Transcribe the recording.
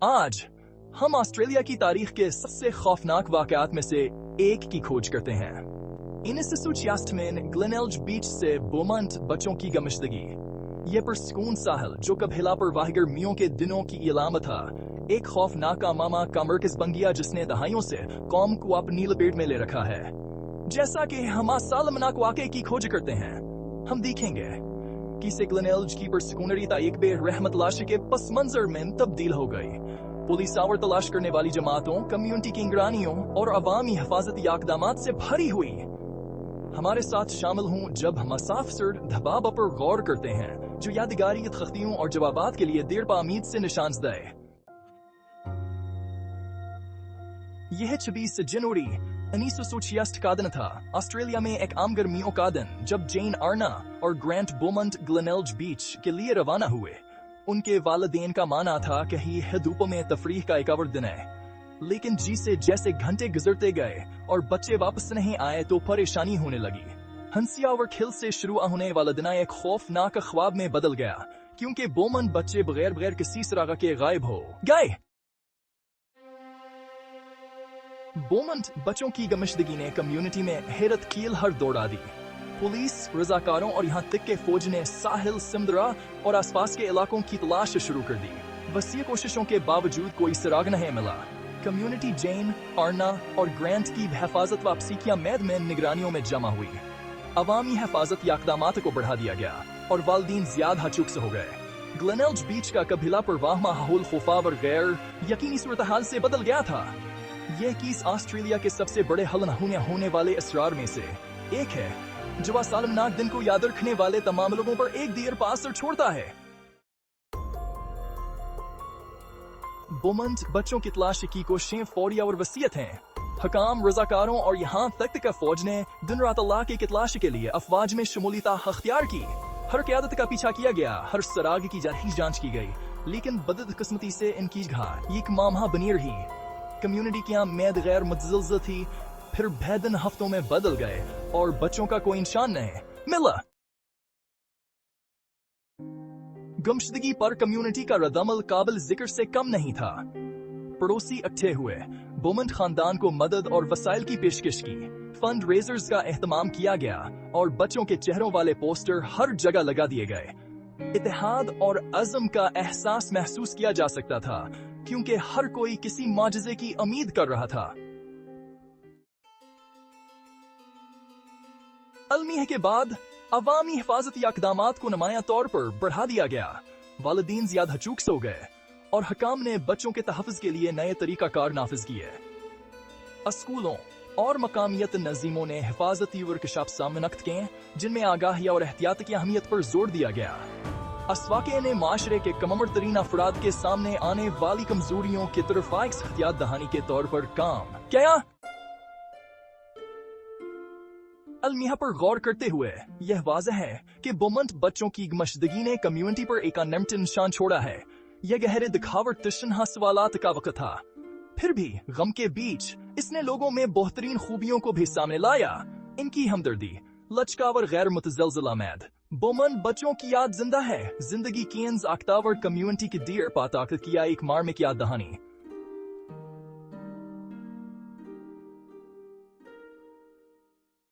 आज हम ऑस्ट्रेलिया की तारीख के सबसे खौफनाक वाकयात में से एक की खोज करते हैं। 1966 में ग्लेनेल्ज बीच से बोमंट बच्चों की गमशदगी। ये पुरसकून साहल जो कबीला पर वाहिगर्मियों के दिनों की इलामत था, एक खौफनाक मामा का मरकज बन गया जिसने दहाइयों से कौम को अपनी लपेट में ले रखा है। जैसा कि हम सालमनाक वाकये की खोज करते हैं, हम देखेंगे कि इसे ग्लेनेल्ज की पुरसकूनरी तारीख बे रहमत लाशी के पस मंजर में तब्दील हो गई। पुलिस और तलाश करने वाली जमातों, कम्युनिटी की निगरानियों और अवामी हिफाजती इक़दामात से भरी हुई। हमारे साथ शामिल हूँ जब हम अफसर दबाव पर गौर करते हैं जो यादगारी तख्तियों और जवाबात के लिए देर पामीद से निशानदह। यह 26 जनवरी 1966 का दिन था। ऑस्ट्रेलिया में एक आम गर्मियों का दिन जब जेन अर्ना और ग्रांट बोमंट ग्लेनेल्ज बीच के लिए रवाना हुए। उनके वालिदैन का माना था कि यह धूप में तफरीह का एक और दिन है, लेकिन जैसे घंटे गुजरते गए और बच्चे वापस नहीं आए तो परेशानी होने लगी। हंसिया और खिल से शुरू होने वाला दिन एक खौफनाक ख्वाब में बदल गया, क्योंकि बोमंट बच्चे बगैर किसी सराग के गायब हो गए। बोमंट बच्चों की गमशदगी ने कम्युनिटी में हैरत कील हर दौड़ा दी। पुलिस, रजाकारों और यहाँ तक के फौज ने साहिल, सिमदरा और आसपास के इलाकों की तलाश शुरू कर दी। वसीय कोशिशों के बावजूद कोई सुराग नहीं मिला। कम्युनिटी जेन, अर्ना और ग्रांट की हिफाजत वापसी की उम्मीद में निगरानियों में जमा हुई। अवामी हिफाजत इक़दामात को बढ़ा दिया गया और वालिदैन ज्यादा चौकस हो गए। ग्लेनेल्ज बीच का कबीला परवाह माहौल खौफावर गैर यकीनी सूरत-हाल से बदल गया था। यह केस ऑस्ट्रेलिया के सबसे बड़े हल होने वाले असरार में से एक है, जो सालमनाक दिन को याद रखने वाले तमाम लोगों पर एक देर का असर छोड़ता है। बोमंट बच्चों की तलाशी की कोशिशें फौरी और वसीयत हैं। हकाम, रजाकारों और यहाँ तक का फौज ने दिन रात अल्लाह की तलाशी के लिए अफवाज में शमूलियत अख्तियार की। हर क़यादत का पीछा किया गया, हर सराग की जांच की गई, लेकिन बदकिस्मती से इनकी जगह एक मामहा बनी रही। कम्युनिटी की उम्मीद गैर मुतज़लज़ल थी, फिर बेदन हफ्तों में बदल गए और बच्चों का कोई निशान नहीं मिला। गमशदगी पर कम्युनिटी का रद्दअमल काबिल जिक्र से कम नहीं था। पड़ोसी इकट्ठे हुए, बोमंट खानदान को मदद और वसाइल की पेशकश की। फंड रेजर्स का एहतमाम किया गया और बच्चों के चेहरों वाले पोस्टर हर जगह लगा दिए गए। इत्तेहाद और अज़म का एहसास महसूस किया जा सकता था, क्योंकि हर कोई किसी माजिज़े की उम्मीद कर रहा था। अलमीह के बाद अवामी हिफाजती इक़दामात को नुमाया तौर पर बढ़ा दिया गया। वालिदैन ज्यादा चौकस हो गए और हकाम ने बच्चों के तहफ़्फ़ुज़ के लिए नए तरीक़ाकार नाफिज किए। स्कूलों और मकामियत नज़ीमों ने हिफाजती वर्कशॉप मुनक़्क़द किए, जिनमें आगाही और एहतियात की अहमियत पर जोर दिया गया। इस वाक़े ने माशरे के कमर तरीन अफराद के सामने आने वाली कमजोरियों की तरफ एहतियात दहानी के तौर पर काम किया। अलमिया पर गौर करते हुए यह वाज़ह है कि बोमंट बच्चों की गमशदगी ने कम्युनिटी पर एक अनमट निशान छोड़ा है। यह गहरे दिखावट तशन्हा सवालात का वक्त था, फिर भी गम के बीच इसने लोगों में बेहतरीन खूबियों को भी सामने लाया। इनकी हमदर्दी, लचकावर गैर मुतज़लज़ल उम्मीद। बोमंट बच्चों की याद जिंदा है। जिंदगी की अख्तावर कम्युनिटी की देर पा ताकत किया एक मार्मिक याद दहानी।